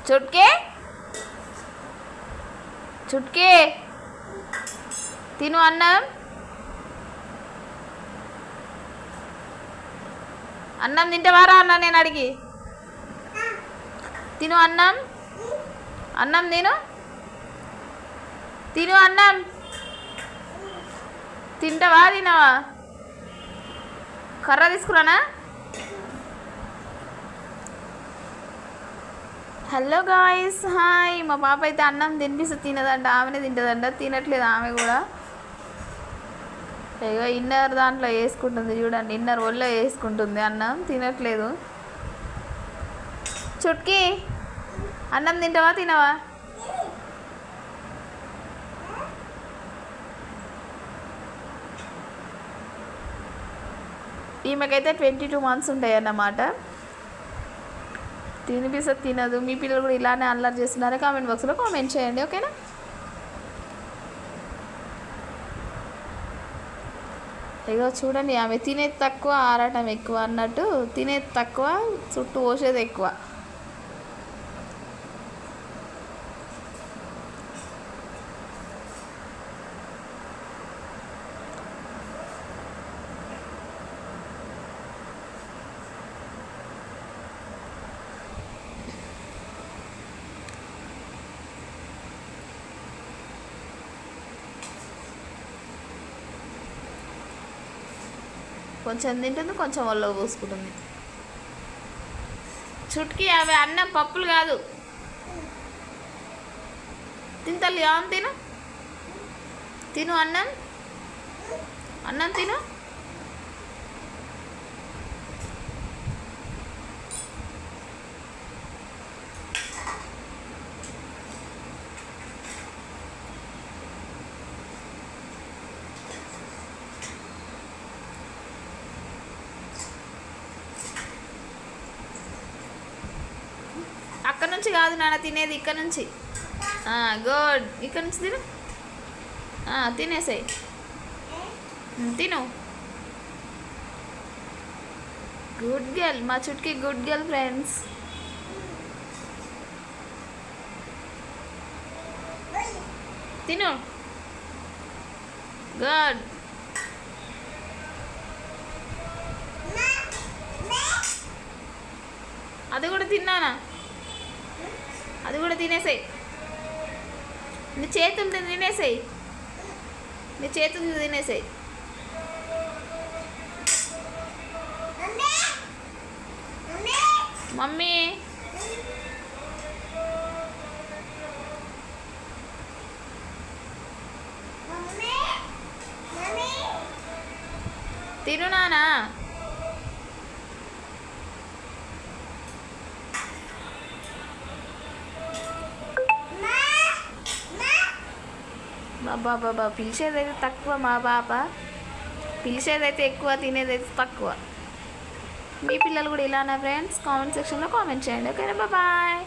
చుట్కే చుట్కే తిను అన్నం. అన్నం తింటవారా అన్న నేను అడిగి తిను అన్నం. అన్నం తిను. తిను అన్నం. తింటావా తినవా? కర్ర తీసుకురానా? Hello guys, hi. మా పాప అయితే అన్నం తినిపిస్తే తినదంట, ఆమెనే తింటుందంట. తినట్లేదు ఆమె కూడా. ఇక ఇన్నర్ దాంట్లో వేసుకుంటుంది చూడండి, ఇన్నర్ ఒళ్ళో వేసుకుంటుంది. అన్నం తినట్లేదు. చుట్కీ అన్నం తింటావా తినవా? ఈమెకైతే 22 months ఉంటాయి అన్నమాట. తినిపిస్తే తినదు. మీ పిల్లలు కూడా ఇలానే అల్లరి చేస్తున్నారా? కామెంట్ బాక్స్లో కామెంట్ చేయండి, ఓకేనా? ఇగో చూడండి, ఆమె తినేది తక్కువ, ఆరాటం ఎక్కువ అన్నట్టు. తినేది తక్కువ, చుట్టూ పోసేది ఎక్కువ. కొంచెం తింటుంది, కొంచెం ఒళ్ళో పోసుకుంటుంది. చుట్కీ అవి అన్నం పప్పులు కాదు. తింతల్లి అవును తిను. తిను అన్నం. అన్నం తిను. అక్కడ నుంచి కాదు నాన్న తినేది, ఇక్కడ నుంచి. గుడ్. ఇక్కడ నుంచి తిను. తినేసాయి. తిను. గుడ్ గర్ల్, మా చుట్కీ గుడ్ గర్ల్ ఫ్రెండ్స్. తిను. గుడ్. అది కూడా తిన్నానా? అది కూడా తినేసాయి. నీ చేతులు తినేసాయి. నీ చేతులు తినేసాయి. మమ్మీ తిను నానా. బాబా పిలిచేదైతే తక్కువ, మా పాప పిలిచేదైతే ఎక్కువ, తినేదైతే తక్కువ. మీ పిల్లలు కూడా ఇలానా ఫ్రెండ్స్? కామెంట్ సెక్షన్లో కామెంట్ చేయండి, ఓకేనా? బాయ్.